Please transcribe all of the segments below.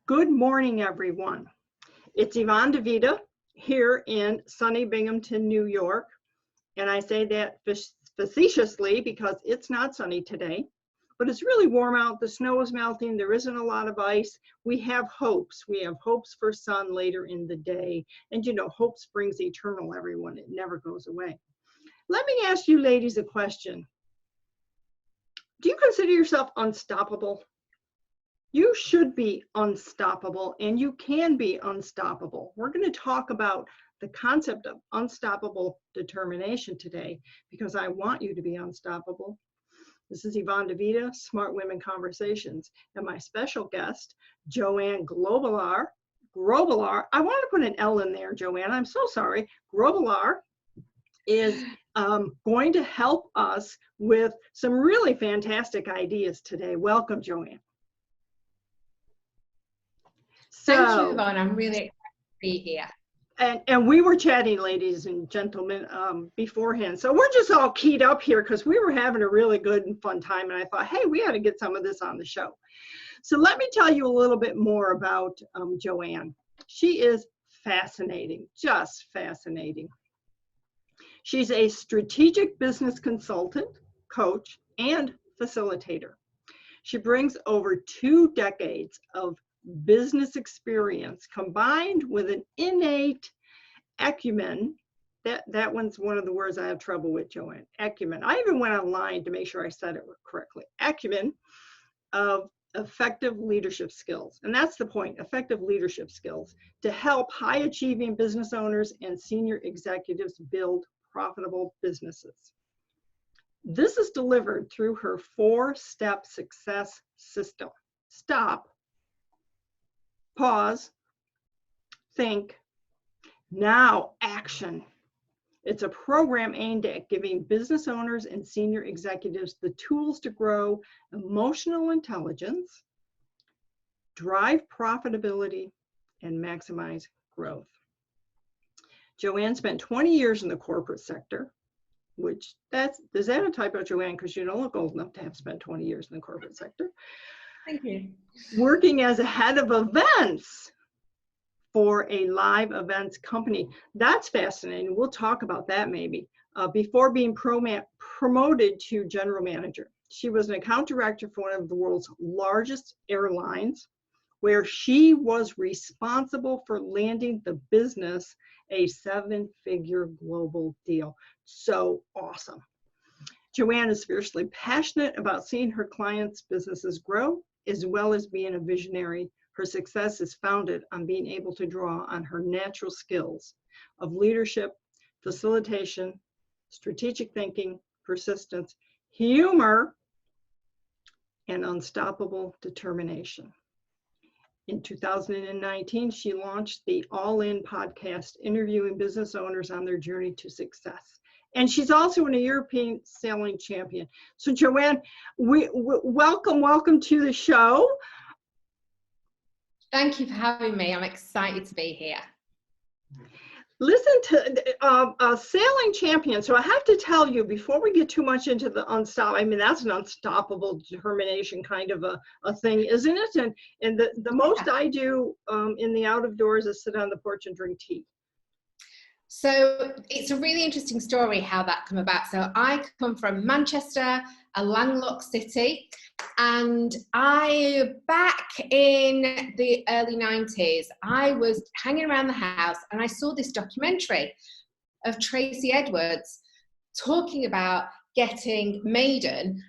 Good morning, everyone. It's Yvonne DiVita here in sunny Binghamton, New York. And I say that facetiously because it's not sunny today, but it's really warm out. The snow is melting. There isn't a lot of ice. We have hopes. We have hopes for sun later in the day. And you know, hope springs eternal, everyone. It never goes away. Let me ask you ladies a question. Do you consider yourself unstoppable? You should be unstoppable, and you can be unstoppable. We're going to talk about the concept of unstoppable determination today because I want you to be unstoppable. This is Yvonne DiVita, Smart Women Conversations, and my special guest, Joanne Grobbelaar. I want to put an L in there, Joanne. I'm so sorry. Grobbelaar is going to help us with some really fantastic ideas today. Welcome, Joanne. Thank you, Yvonne. I'm really excited to be here. And we were chatting, ladies and gentlemen, beforehand. So we're just all keyed up here because we were having a really good and fun time. And I thought, hey, we ought to get some of this on the show. So let me tell you a little bit more about Joanne. She is fascinating, just fascinating. She's a strategic business consultant, coach, and facilitator. She brings over 2 decades of business experience combined with an innate acumen. That one's one of the words I have trouble with, Joanne. Acumen. I even went online to make sure I said it correctly. Acumen of effective leadership skills. And that's the point, effective leadership skills to help high achieving business owners and senior executives build profitable businesses. This is delivered through her 4-step success system. Stop. Pause, think, now action. It's a program aimed at giving business owners and senior executives the tools to grow emotional intelligence, drive profitability, and maximize growth. Joanne spent 20 years in the corporate sector, which is that a typo, Joanne? Because you don't look old enough to have spent 20 years in the corporate sector. Thank you. Working as a head of events for a live events company. That's fascinating. We'll talk about that maybe. Before being promoted to general manager. She was an account director for one of the world's largest airlines, where she was responsible for landing the business a 7-figure global deal. So awesome. Joanne is fiercely passionate about seeing her clients' businesses grow, as well as being a visionary. Her success is founded on being able to draw on her natural skills of leadership, facilitation, strategic thinking, persistence, humor, and unstoppable determination. In 2019, she launched the All In podcast, interviewing business owners on their journey to success. And she's also a European sailing champion. So Joanne, welcome to the show. Thank you for having me. I'm excited to be here. Listen to a sailing champion. So I have to tell you, before we get too much into the unstoppable, I mean, that's an unstoppable determination kind of a thing, isn't it? And the most I do in the out of doors is sit on the porch and drink tea. So it's a really interesting story how that came about. So I come from Manchester, a landlocked city, and back in the early 90s, I was hanging around the house and I saw this documentary of Tracy Edwards talking about getting Maiden,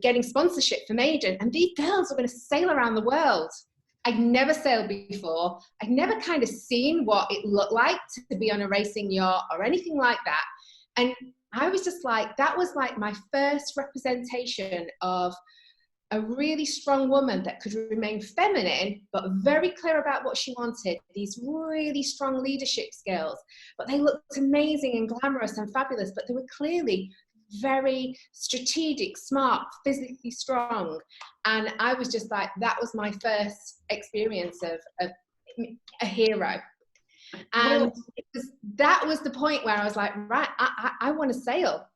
getting sponsorship for Maiden, and these girls were going to sail around the world. I'd never sailed before. I'd never kind of seen what it looked like to be on a racing yacht or anything like that. And I was just like, that was like my first representation of a really strong woman that could remain feminine, but very clear about what she wanted, these really strong leadership skills. But they looked amazing and glamorous and fabulous, but they were clearly very strategic, smart, physically strong. And I was just like, that was my first experience of a hero. And that was the point where I was like, right, I want to sail.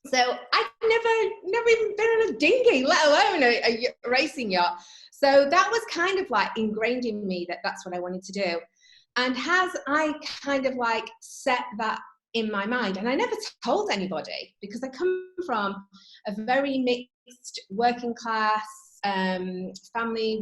So I'd never even been on a dinghy, let alone a racing yacht. So that was kind of like ingrained in me that that's what I wanted to do. And I kind of like set that in my mind, and I never told anybody, because I come from a very mixed working class family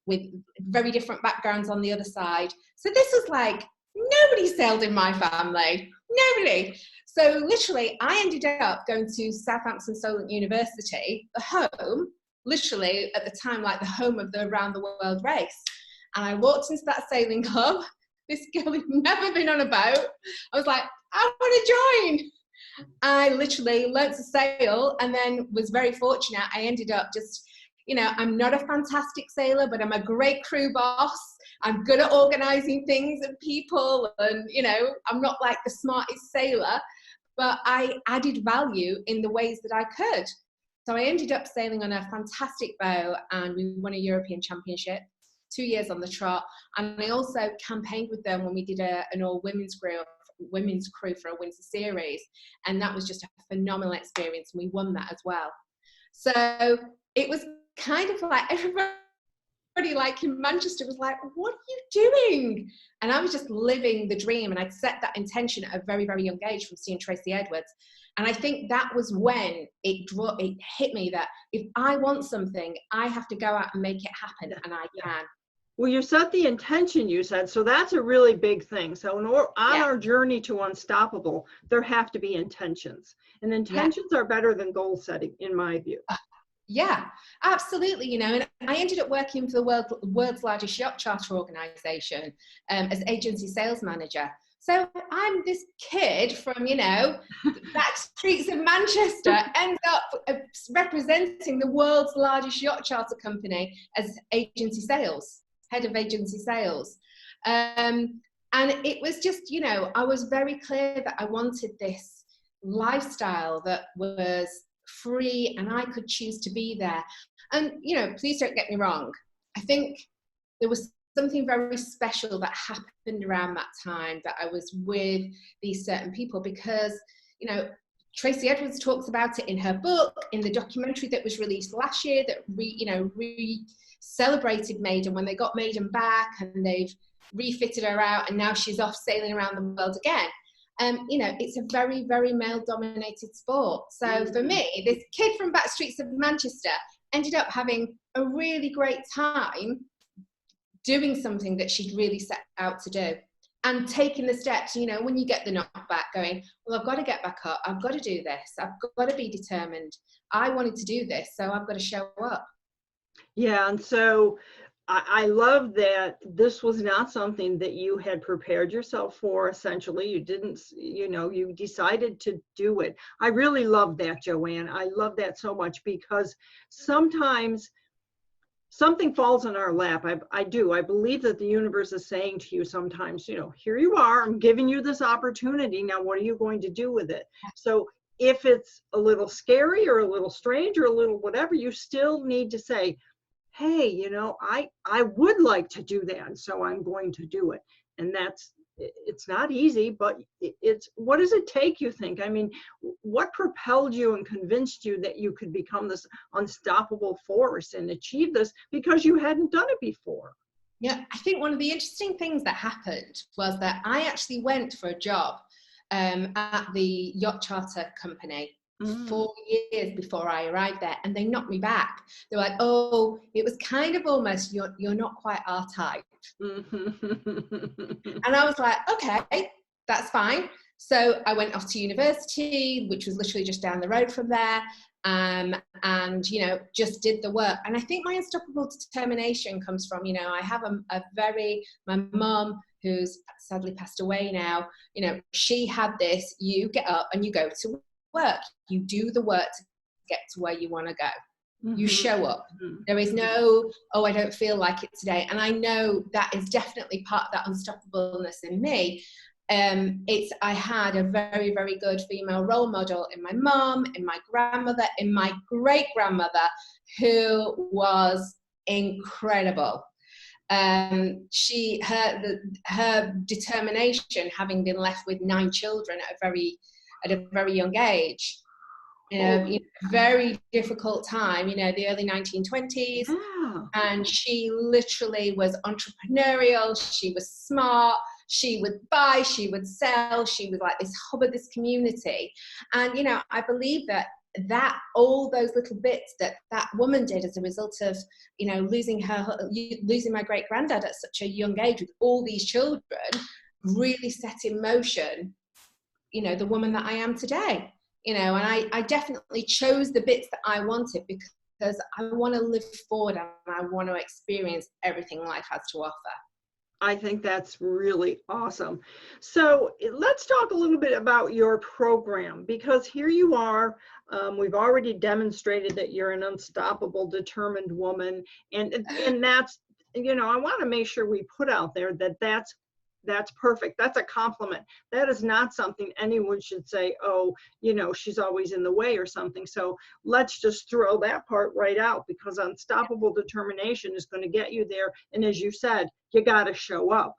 with very different backgrounds on the other side. So this was like, nobody sailed in my family, nobody. So literally I ended up going to Southampton Solent University, the home, literally at the time, like the home of the Around the World race. And I walked into that sailing club. This girl had never been on a boat. I was like, I want to join. I literally learnt to sail, and then was very fortunate. I ended up just, you know, I'm not a fantastic sailor, but I'm a great crew boss. I'm good at organizing things and people, and, you know, I'm not like the smartest sailor, but I added value in the ways that I could. So I ended up sailing on a fantastic boat, and we won a European Championship, 2 years on the trot. And I also campaigned with them when we did an all women's crew for a winter series, and that was just a phenomenal experience, and we won that as well. So it was kind of like everybody like in Manchester was like, what are you doing? And I was just living the dream, and I'd set that intention at a very, very young age from seeing Tracy Edwards. And I think that was when it hit me that if I want something, I have to go out and make it happen, and I can. Well, you set the intention, you said, so that's a really big thing. So on our journey to unstoppable, there have to be intentions, and intentions are better than goal setting, in my view. Yeah, absolutely. You know, and I ended up working for the world's largest yacht charter organization as agency sales manager. So I'm this kid from, you know, back streets of Manchester, ends up representing the world's largest yacht charter company as agency sales, head of agency sales. And it was just, you know, I was very clear that I wanted this lifestyle that was free, and I could choose to be there. And, you know, please don't get me wrong, I think there was something very special that happened around that time, that I was with these certain people, because, you know, Tracy Edwards talks about it in her book, in the documentary that was released last year, that celebrated Maiden when they got Maiden back, and they've refitted her out, and now she's off sailing around the world again. You know, it's a very, very male-dominated sport. So for me, this kid from back streets of Manchester ended up having a really great time doing something that she'd really set out to do, and taking the steps, you know, when you get the knockback, going, well, I've got to get back up. I've got to do this. I've got to be determined. I wanted to do this, so I've got to show up. Yeah, and so I love that this was not something that you had prepared yourself for, essentially. You didn't, you know, you decided to do it. I really love that, Joanne. I love that so much, because sometimes something falls in our lap. I do. I believe that the universe is saying to you sometimes, you know, here you are, I'm giving you this opportunity. Now, what are you going to do with it? So if it's a little scary or a little strange or a little whatever, you still need to say, hey, you know, I would like to do that, and so I'm going to do it. And it's not easy, but it's, what does it take, you think? I mean, what propelled you and convinced you that you could become this unstoppable force and achieve this, because you hadn't done it before? Yeah, I think one of the interesting things that happened was that I actually went for a job at the yacht charter company 4 years before I arrived there, and they knocked me back. They were like, oh, it was kind of almost, you're not quite our type. And I was like, okay, that's fine. So I went off to university, which was literally just down the road from there, and, you know, just did the work. And I think my unstoppable determination comes from, you know, I have my mum, who's sadly passed away now, you know, she had this, you get up and you go to work, you do the work to get to where you want to go. You show up. There is no, oh, I don't feel like it today. And I know that is definitely part of that unstoppableness in me. I had a very, very good female role model in my mum, in my grandmother, in my great grandmother, who was incredible. Her determination, having been left with 9 children at a very young age, Very difficult time, the early 1920s. Yeah. And she literally was entrepreneurial. She was smart. She would buy, she would sell. She was like this hub of this community. And, I believe that all those little bits that woman did as a result of, losing my great granddad at such a young age with all these children, really set in motion, the woman that I am today. And I definitely chose the bits that I wanted because I want to live forward and I want to experience everything life has to offer. I think that's really awesome. So let's talk a little bit about your program, because here you are. We've already demonstrated that you're an unstoppable, determined woman. And that's, I want to make sure we put out there that that's perfect. That's a compliment. That is not something anyone should say, oh, she's always in the way or something. So let's just throw that part right out, because unstoppable determination is going to get you there. And as you said, you got to show up.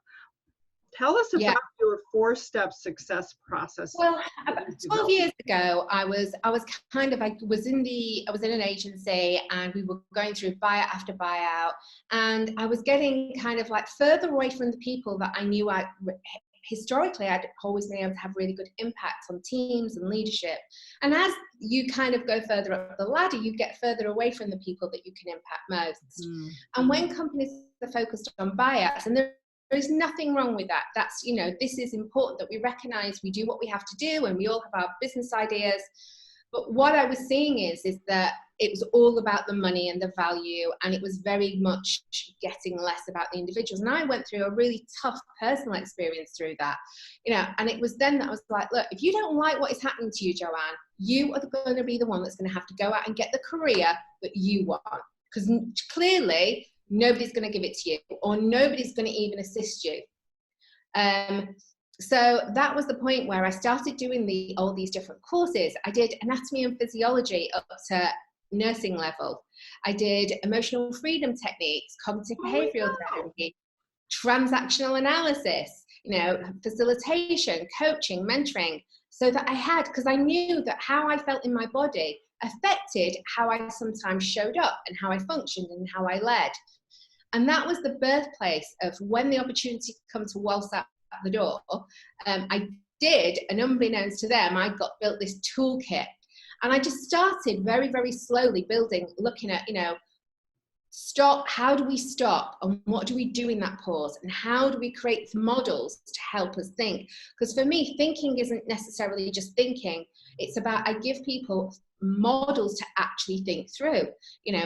Tell us about your 4-step success process. Well, about 12 years ago, I was in an agency, and we were going through buyout after buyout, and I was getting kind of like further away from the people that I knew historically I'd always been able to have really good impact on teams and leadership. And as you kind of go further up the ladder, you get further away from the people that you can impact most. And when companies are focused on buyouts, and there is nothing wrong with that. That's, this is important that we recognize we do what we have to do, and we all have our business ideas. But what I was seeing is that it was all about the money and the value, and it was very much getting less about the individuals. And I went through a really tough personal experience through that, and it was then that I was like, look, if you don't like what is happening to you, Joanne, you are going to be the one that's going to have to go out and get the career that you want. Because clearly, nobody's going to give it to you, or nobody's going to even assist you. So that was the point where I started doing all these different courses. I did anatomy and physiology up to nursing level. I did emotional freedom techniques, cognitive behavioral therapy, transactional analysis, facilitation, coaching, mentoring, so that because I knew that how I felt in my body affected how I sometimes showed up and how I functioned and how I led. And that was the birthplace of when the opportunity come to waltz out the door. I did, and unbeknownst to them, I built this toolkit. And I just started very, very slowly looking at, stop, how do we stop? And what do we do in that pause? And how do we create models to help us think? Because for me, thinking isn't necessarily just thinking. It's about, I give people models to actually think through,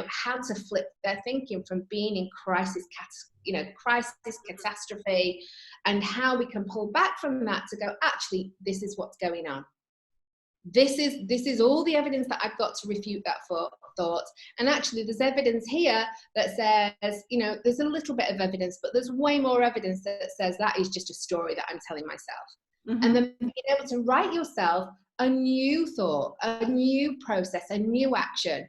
how to flip their thinking from being in crisis, catastrophe, and how we can pull back from that to go, actually, this is what's going on. This is all the evidence that I've got to refute that thought. And actually, there's evidence here that says, there's a little bit of evidence, but there's way more evidence that says that is just a story that I'm telling myself. Mm-hmm. And then being able to write yourself a new thought, a new process, a new action.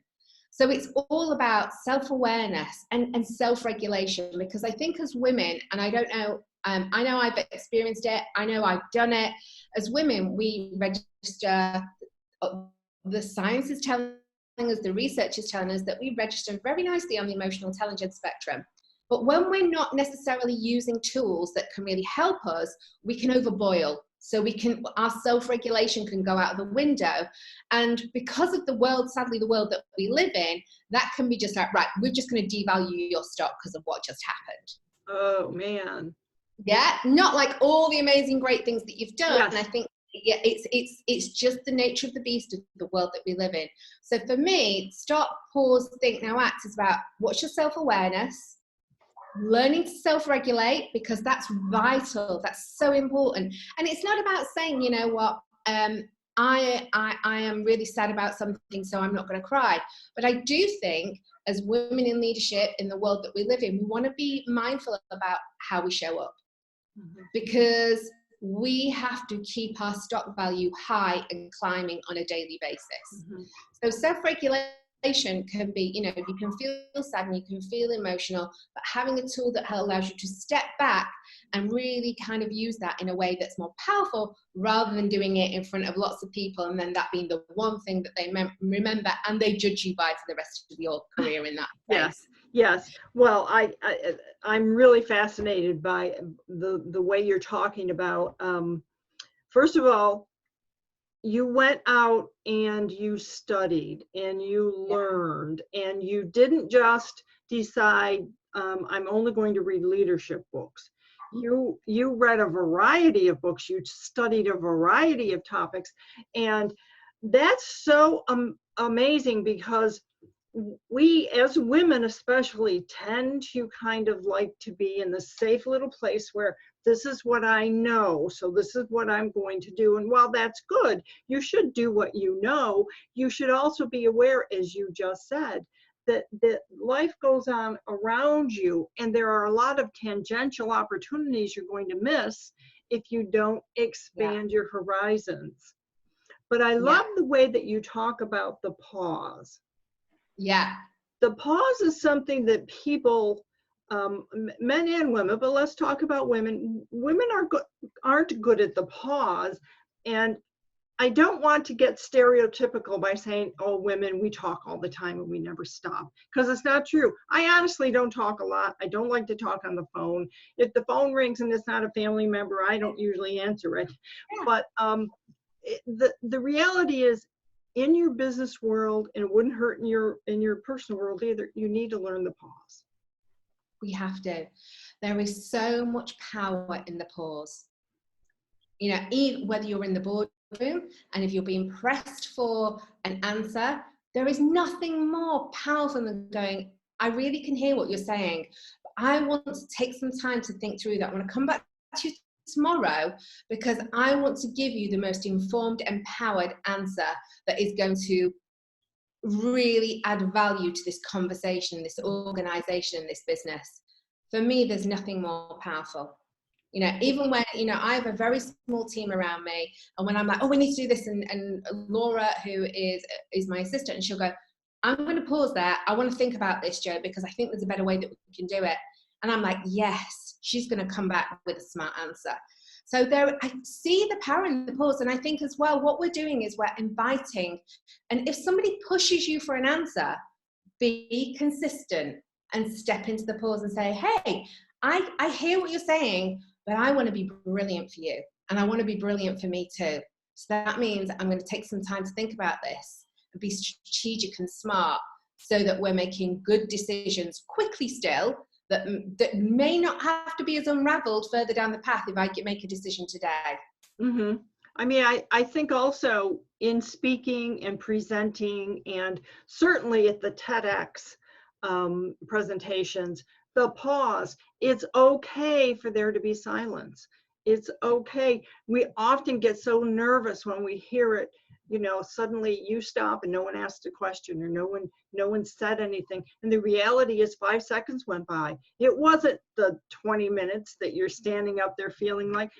So it's all about self-awareness and self-regulation, because I think as women, and I don't know, I know I've experienced it, I know I've done it. As women, we register, the science is telling us, the research is telling us that we register very nicely on the emotional intelligence spectrum. But when we're not necessarily using tools that can really help us, we can overboil. So our self-regulation can go out of the window. And because of the world, sadly, the world that we live in, that can be just like, right, we're just going to devalue your stock because of what just happened. Oh, man. Yeah, not like all the amazing, great things that you've done. Yes. And I think, it's just the nature of the beast of the world that we live in. So for me, stop, pause, think, now act is about what's your self-awareness, learning to self-regulate, because that's vital. That's so important. And it's not about saying, you know what, I am really sad about something, so I'm not going to cry. But I do think as women in leadership in the world that we live in, we want to be mindful about how we show up, because we have to keep our stock value high and climbing on a daily basis. So self-regulation can be, you know, you can feel sad and you can feel emotional, but having a tool that allows you to step back and really kind of use that in a way that's more powerful, rather than doing it in front of lots of people and then that being the one thing that they remember and they judge you by for the rest of your career in that space. Yes. Well, I'm really fascinated by the way you're talking about. First of all, you went out and you studied and you learned, and you didn't just decide, I'm only going to read leadership books. You read a variety of books, you studied a variety of topics, and that's so amazing, because we as women especially tend to kind of like to be in the safe little place where this is what I know, so this is what I'm going to do. And while that's good, you should do what you know, you should also be aware, as you just said, that life goes on around you, and there are a lot of tangential opportunities you're going to miss if you don't expand your horizons. But I love the way that you talk about the pause. Yeah. The pause is something that people, men and women, but let's talk about women. Women aren't good at the pause. And I don't want to get stereotypical by saying, oh, women, we talk all the time and we never stop, because it's not true. I honestly don't talk a lot. I don't like to talk on the phone. If the phone rings and it's not a family member, I don't usually answer it. But the reality is, in your business world, and it wouldn't hurt in your personal world either, you need to learn the pause. We have to. There is so much power in the pause. You know, even whether you're in the boardroom and if you're being pressed for an answer, there is nothing more powerful than going, I really can hear what you're saying, but I want to take some time to think through that. I want to come back to you tomorrow, because I want to give you the most informed, empowered answer that is going to really add value to this conversation, this organization, this business. For me, there's nothing more powerful. You know, even when, you know, I have a very small team around me, and when I'm like, oh, we need to do this, and Laura, who is my assistant, and she'll go, I'm going to pause there. I want to think about this, Jo, because I think there's a better way that we can do it. And I'm like, yes, she's going to come back with a smart answer. So there, I see the power in the pause. And I think as well, what we're doing is we're inviting. And if somebody pushes you for an answer, be consistent and step into the pause and say, hey, I hear what you're saying, but I want to be brilliant for you. And I want to be brilliant for me too. So that means I'm going to take some time to think about this and be strategic and smart, so that we're making good decisions quickly still, that may not have to be as unraveled further down the path if I make a decision today. Mm-hmm. I mean, I think also in speaking and presenting, and certainly at the TEDx presentations, the pause, it's okay for there to be silence. It's okay. We often get so nervous when we hear it, you know, suddenly you stop and no one asked a question, or no one said anything. And the reality is 5 seconds went by. It wasn't the 20 minutes that you're standing up there feeling like,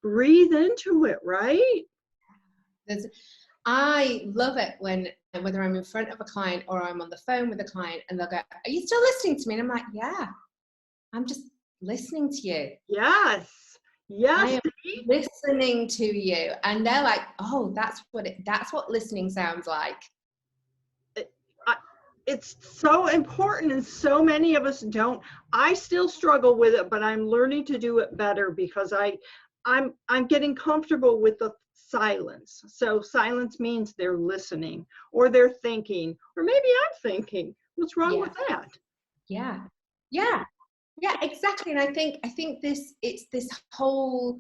breathe into it, right? I love it when, whether I'm in front of a client or I'm on the phone with a client, and they'll go, are you still listening to me? And I'm like, yeah, I'm just listening to you. Yes. Yes. I am listening to you. And they're like, oh, that's what listening sounds like. It's so important, and so many of us don't. I still struggle with it, but I'm learning to do it better, because I'm getting comfortable with the silence. So silence means they're listening, or they're thinking, or maybe I'm thinking. What's wrong with that? Yeah, exactly. And I think it's this whole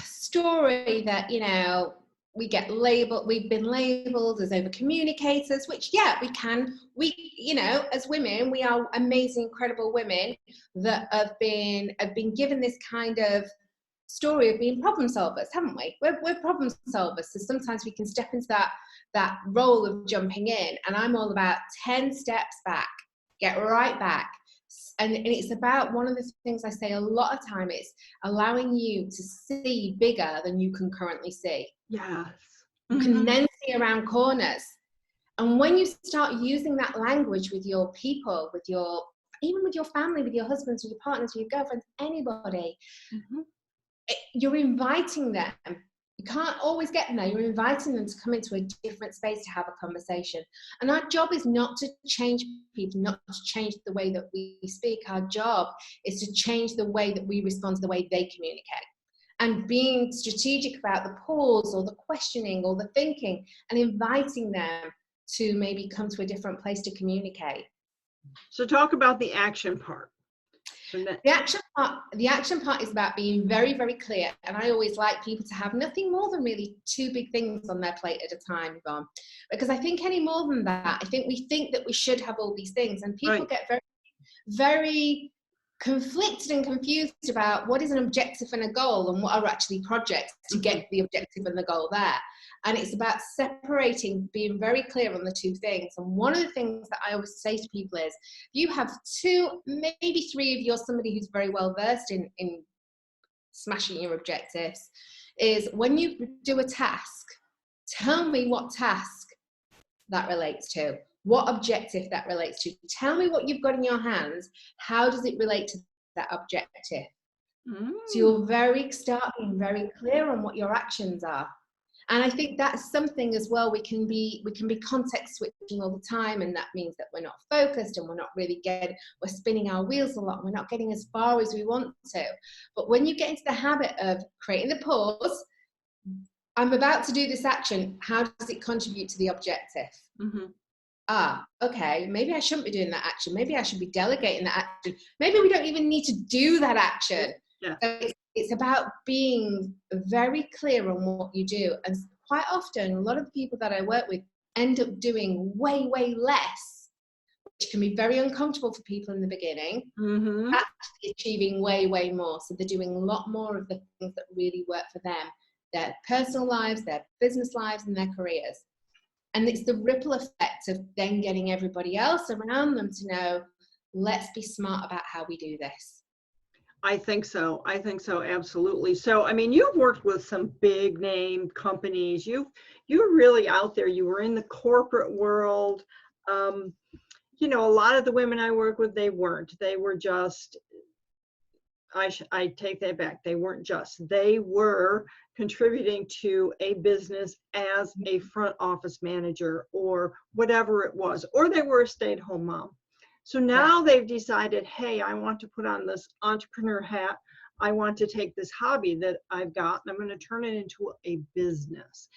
story that, you know, we've been labeled as over communicators, which you know, as women, we are amazing, incredible women that have been given this kind of story of being problem solvers, haven't we? We're problem solvers, so sometimes we can step into that role of jumping in, and I'm all about 10 steps back, get right back. And it's about, one of the things I say a lot of time is allowing you to see bigger than you can currently see. Yes. You can then see around corners. And when you start using that language with your people, even with your family, with your husbands, with your partners, with your girlfriends, anybody, you're inviting them. You can't always get them there. You're inviting them to come into a different space to have a conversation. And our job is not to change people, not to change the way that we speak. Our job is to change the way that we respond to the way they communicate. And being strategic about the pause or the questioning or the thinking and inviting them to maybe come to a different place to communicate. So talk about the action part. The action part is about being very, very clear. And I always like people to have nothing more than really 2 big things on their plate at a time, Yvonne. Because I think any more than that, I think we think that we should have all these things. And people get very, very conflicted and confused about what is an objective and a goal and what are actually projects to get the objective and the goal there. And it's about separating, being very clear on the 2 things. And one of the things that I always say to people is, you have 2, maybe 3 of you're somebody who's very well versed in smashing your objectives, is when you do a task, tell me what task that relates to, what objective that relates to. Tell me what you've got in your hands. How does it relate to that objective? So you're start being very clear on what your actions are. And I think that's something as well, we can be context switching all the time, and that means that we're not focused and we're not really we're spinning our wheels a lot, and we're not getting as far as we want to. But when you get into the habit of creating the pause, I'm about to do this action, how does it contribute to the objective? Okay, maybe I shouldn't be doing that action. Maybe I should be delegating that action. Maybe we don't even need to do that action. Yeah. So it's about being very clear on what you do. And quite often, a lot of the people that I work with end up doing way, way less, which can be very uncomfortable for people in the beginning, actually achieving way, way more. So they're doing a lot more of the things that really work for them, their personal lives, their business lives, and their careers. And it's the ripple effect of then getting everybody else around them to know, let's be smart about how we do this. I think so, absolutely. So, I mean, you've worked with some big name companies. You're really out there. You were in the corporate world. You know, a lot of the women I work with, they were just, I take that back. They weren't just, they were contributing to a business as a front office manager or whatever it was, or they were a stay-at-home mom. So now they've decided, hey, I want to put on this entrepreneur hat. I want to take this hobby that I've got and I'm going to turn it into a business.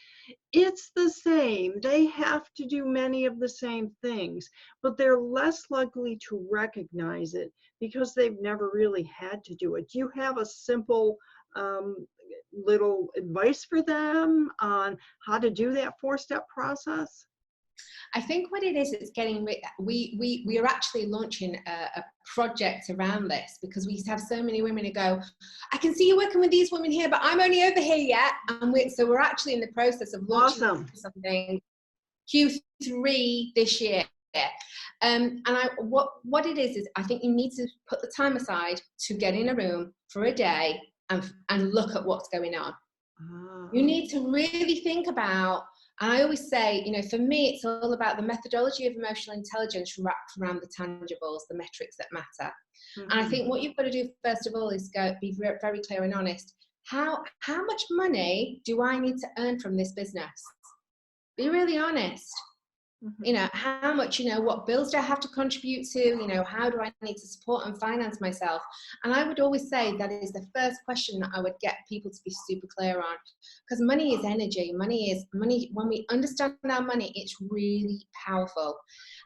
It's the same. They have to do many of the same things, but they're less likely to recognize it because they've never really had to do it. Do you have a simple little advice for them on how to do that 4-step process? I think what it is, it's getting, we are actually launching a project around this because we have so many women who go, I can see you working with these women here, but I'm only over here yet. And so we're actually in the process of launching something Q3 this year. And what it is I think you need to put the time aside to get in a room for a day and look at what's going on. You need to really think about, and I always say, you know, for me, it's all about the methodology of emotional intelligence wrapped around the tangibles, the metrics that matter. And I think what you've got to do, first of all, is be very clear and honest. How much money do I need to earn from this business? Be really honest. You know, how much, you know, what bills do I have to contribute to? You know, how do I need to support and finance myself? And I would always say that is the first question that I would get people to be super clear on, because money is energy. Money. When we understand our money, it's really powerful.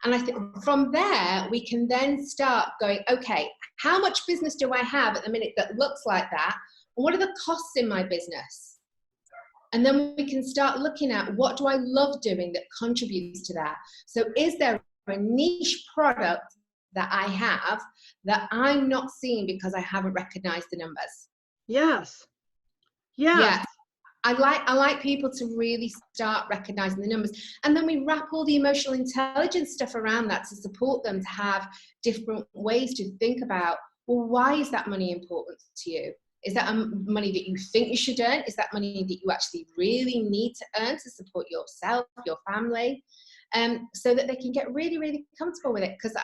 And I think from there, we can then start going, okay, how much business do I have at the minute that looks like that? And what are the costs in my business? And then we can start looking at, what do I love doing that contributes to that? So is there a niche product that I have that I'm not seeing because I haven't recognized the numbers? Yes. I like people to really start recognizing the numbers. And then we wrap all the emotional intelligence stuff around that to support them to have different ways to think about, well, why is that money important to you? Is that money that you think you should earn? Is that money that you actually really need to earn to support yourself, your family? so that they can get really, really comfortable with it. Because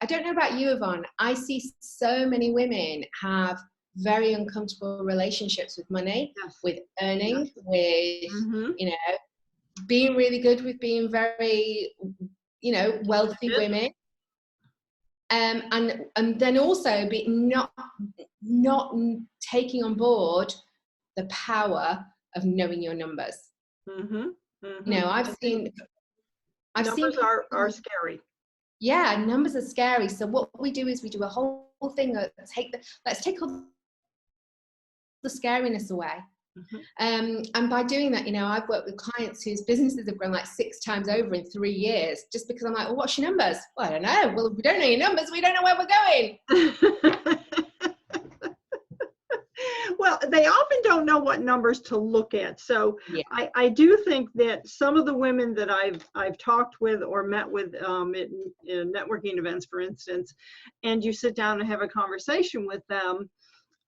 I don't know about you, Yvonne, I see so many women have very uncomfortable relationships with money, Yes. with earning, Yes. with, Mm-hmm. you know, being really good with being very, you know, wealthy women. And then also be not taking on board the power of knowing your numbers. Mm-hmm. Mm-hmm. You know, I've seen numbers people, are scary. yeah, numbers are scary. So what we do is we do a whole thing of let's take all the scariness away. Mm-hmm. And by doing that, you know, I've worked with clients whose businesses have grown like 6 times over in 3 years, just because I'm like, well, what's your numbers? Well, I don't know. Well, if we don't know your numbers, we don't know where we're going. Well, they often don't know what numbers to look at. So Yeah. I do think that some of the women that I've talked with or met with at networking events, for instance, and you sit down and have a conversation with them,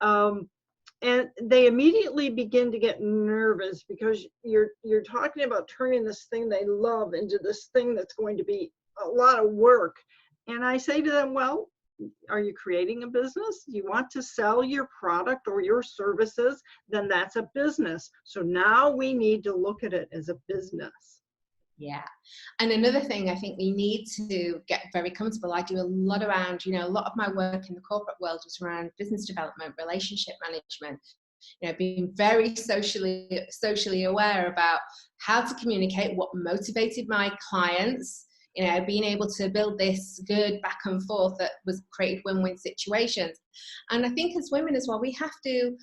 and they immediately begin to get nervous because you're talking about turning this thing they love into this thing that's going to be a lot of work. And I say to them, well, are you creating a business? You want to sell your product or your services? Then that's a business. So now we need to look at it as a business. Yeah. And another thing I think we need to get very comfortable. I do a lot around, you know, a lot of my work in the corporate world was around business development, relationship management, you know, being very socially aware about how to communicate, what motivated my clients, you know, being able to build this good back and forth that was created win-win situations. And I think as women as well, we have to,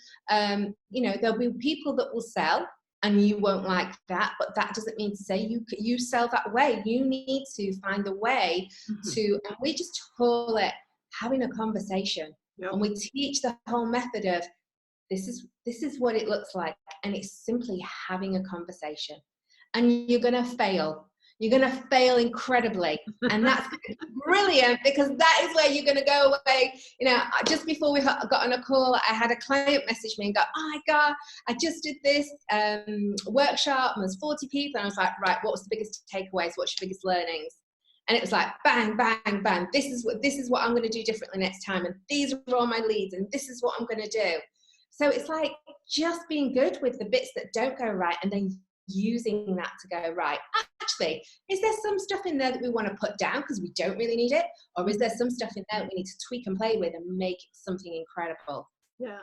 you know, there'll be people that will sell and you won't like that, but that doesn't mean to say you sell that way. You need to find a way to, and we just call it having a conversation. Yep. And we teach the whole method of this is what it looks like, and it's simply having a conversation. And you're going to fail. You're going to fail incredibly. And that's brilliant, because that is where you're going to go away. You know, just before we got on a call, I had a client message me and go, oh my God, I just did this workshop and there's 40 people. And I was like, right, what was the biggest takeaways? What's your biggest learnings? And it was like, bang, bang, bang. This is what I'm going to do differently next time. And these are all my leads. And this is what I'm going to do. So it's like just being good with the bits that don't go right and then using that to go, right, actually, is there some stuff in there that we want to put down because we don't really need it? Or is there some stuff in there that we need to tweak and play with and make something incredible? Yeah.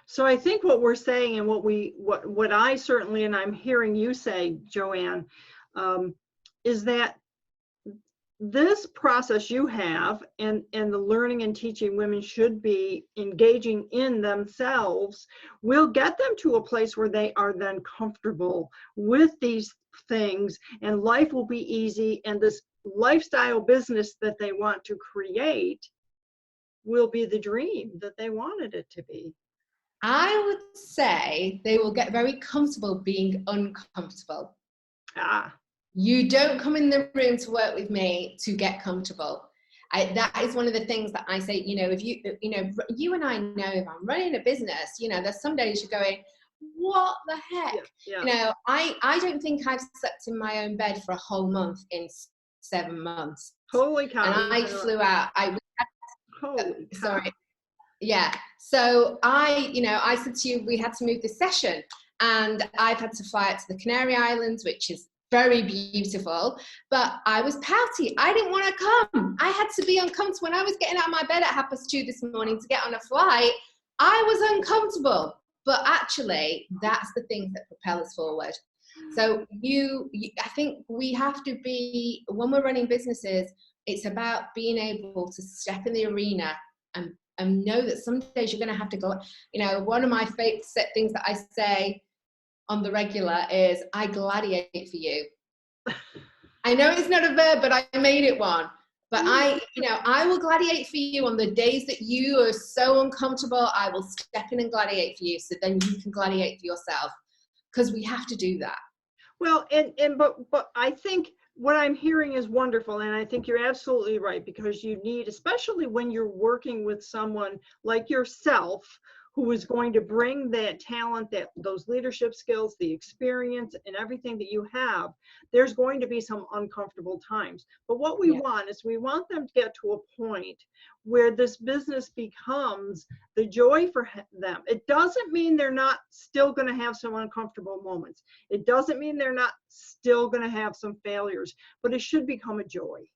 So I think what we're saying and what I certainly, and I'm hearing you say, Joanne, is that this process you have and the learning and teaching women should be engaging in themselves will get them to a place where they are then comfortable with these things, and life will be easy, and this lifestyle business that they want to create will be the dream that they wanted it to be. I would say they will get very comfortable being uncomfortable. You don't come in the room to work with me to get comfortable. That is one of the things that I say, you know, if you and I know if I'm running a business, you know, there's some days you're going, what the heck? Yeah. You know, I don't think I've slept in my own bed for a whole month in 7 months. Holy cow. And I flew out. Holy cow. Sorry. Yeah. So I said to you, we had to move this session, and I've had to fly out to the Canary Islands, which is very beautiful, but I was pouty. I didn't want to come. I had to be uncomfortable. When I was getting out of my bed at 2:30 this morning to get on a flight, I was uncomfortable. But actually, that's the things that propel us forward. So I think we have to be, when we're running businesses, it's about being able to step in the arena and know that some days you're going to have to go. You know, one of my favorite things that I say on the regular is, I gladiate for you. I know it's not a verb, but I made it one. But I will gladiate for you on the days that you are so uncomfortable. I will step in and gladiate for you, so then you can gladiate for yourself, because we have to do that. Well, but I think what I'm hearing is wonderful, and I think you're absolutely right, because you need, especially when you're working with someone like yourself who is going to bring that talent, those leadership skills, the experience, and everything that you have, there's going to be some uncomfortable times. But what we want is we want them to get to a point where this business becomes the joy for them. It doesn't mean they're not still going to have some uncomfortable moments. It doesn't mean they're not still going to have some failures, but it should become a joy.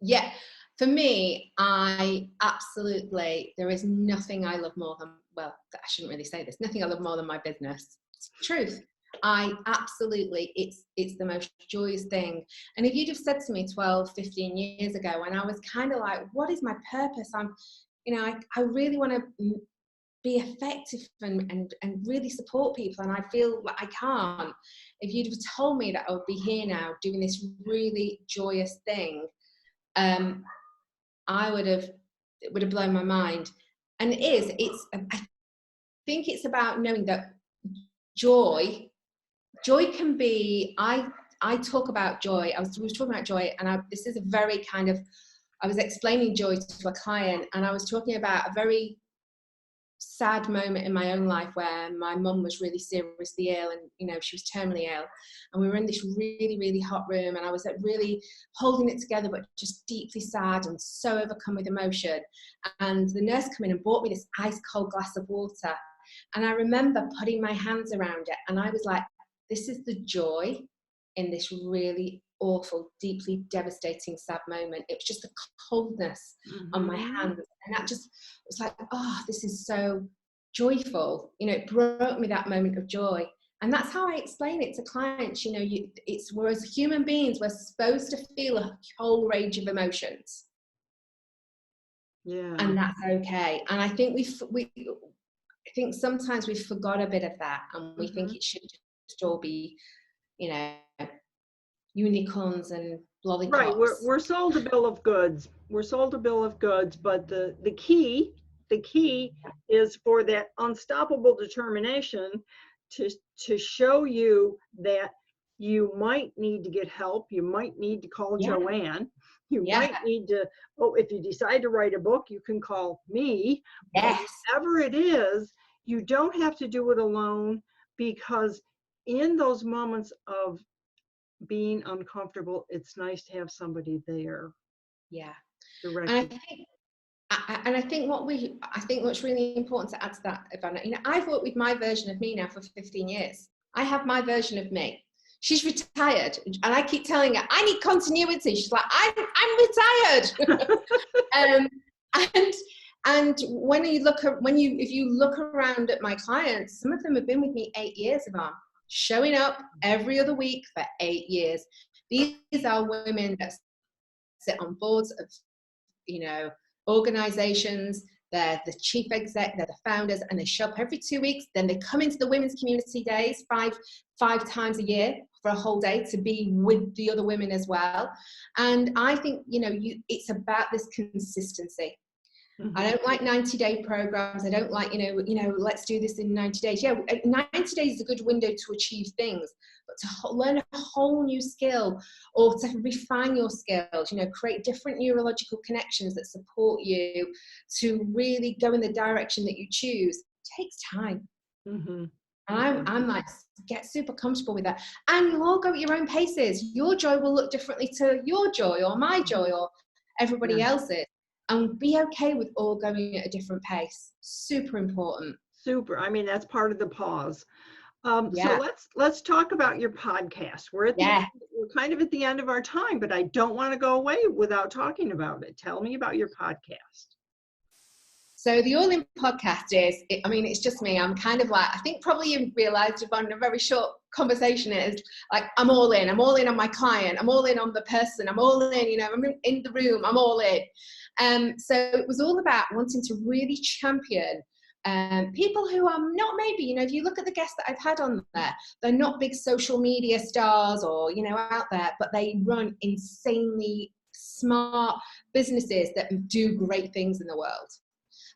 Yeah. For me, there is nothing I love more than, well, I shouldn't really say this, nothing I love more than my business. It's the truth. It's the most joyous thing. And if you'd have said to me 12, 15 years ago, when I was kind of like, what is my purpose? I really want to be effective and really support people, and I feel like I can't. If you'd have told me that I would be here now doing this really joyous thing, it would have blown my mind. And I think it's about knowing that joy can be, I talk about joy. We were talking about joy, and this is a very kind of, I was explaining joy to a client, and I was talking about a very sad moment in my own life where my mum was really seriously ill, and she was terminally ill, and we were in this really, really hot room, and I was really holding it together but just deeply sad and so overcome with emotion. And the nurse came in and brought me this ice cold glass of water, and I remember putting my hands around it, and I was like, this is the joy in this really awful, deeply devastating, sad moment. It was just the coldness on my hands, and that just was like, oh, this is so joyful. It brought me that moment of joy. And that's how I explain it to clients. We're, as human beings, we're supposed to feel a whole range of emotions, and that's okay. And I think I think sometimes we forgot a bit of that, and we think it should just all be unicorns and lollipops. Right, we're sold a bill of goods. We're sold a bill of goods, but the key is for that unstoppable determination to show you that you might need to get help. You might need to call Joanne. You might need to, if you decide to write a book, you can call me. Yes. Whatever it is, you don't have to do it alone, because in those moments of being uncomfortable, it's nice to have somebody there. Yeah. And I think what's really important to add to that, Ivana, I've worked with my version of me now for 15 years. I have my version of me. She's retired, and I keep telling her, I need continuity. She's like, I'm retired. And if you look around at my clients, some of them have been with me 8 years, Yvonne, showing up every other week for 8 years. These are women that sit on boards of, organizations. They're the chief exec, they're the founders, and they show up every 2 weeks. Then they come into the women's community days five times a year for a whole day to be with the other women as well. And I think, it's about this consistency. I don't like 90-day programs. I don't like, let's do this in 90 days. Yeah, 90 days is a good window to achieve things, but to learn a whole new skill, or to refine your skills, create different neurological connections that support you to really go in the direction that you choose, takes time. And I'm like, get super comfortable with that. And you'll all go at your own paces. Your joy will look differently to your joy or my joy or everybody else's. And be okay with all going at a different pace. Super important. Super. I mean, that's part of the pause. So let's talk about your podcast. We're kind of at the end of our time, but I don't want to go away without talking about it. Tell me about your podcast. So the All In podcast it's just me. I'm kind of like, I think probably you realized, Yvonne, in a very short conversation, is like, I'm all in. I'm all in on my client. I'm all in on the person. I'm all in, I'm in the room. I'm all in. So it was all about wanting to really champion people who are not, maybe, if you look at the guests that I've had on there, they're not big social media stars or, out there, but they run insanely smart businesses that do great things in the world.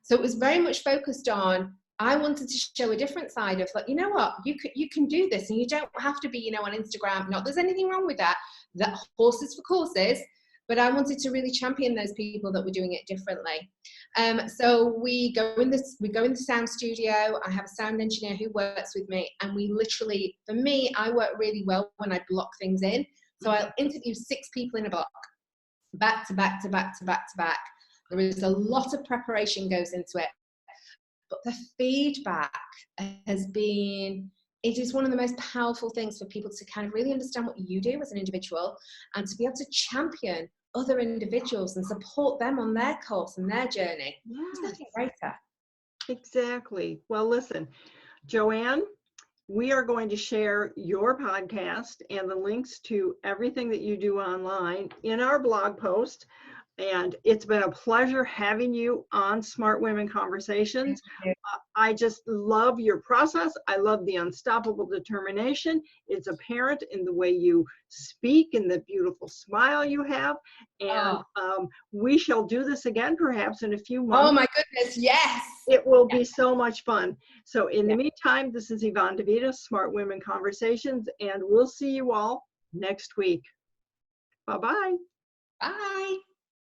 So it was very much focused on, I wanted to show a different side of, like, you know what, you can do this, and you don't have to be, on Instagram. Not there's anything wrong with that. That horses for courses. but I wanted to really champion those people that were doing it differently. So we go in the sound studio. I have a sound engineer who works with me, and we literally, for me, I work really well when I block things in. So I'll interview 6 people in a block, back to back to back to back to back. There is a lot of preparation goes into it, but the feedback has been, it is one of the most powerful things for people to kind of really understand what you do as an individual, and to be able to champion other individuals and support them on their course and their journey. There's nothing greater. Exactly. Well, listen, Joanne, we are going to share your podcast and the links to everything that you do online in our blog post. And it's been a pleasure having you on Smart Women Conversations. I just love your process. I love the unstoppable determination. It's apparent in the way you speak and the beautiful smile you have. And we shall do this again perhaps in a few months. Oh my goodness, yes. It will be so much fun. So in the meantime, this is Yvonne DiVita, Smart Women Conversations, and we'll see you all next week. Bye-bye. Bye.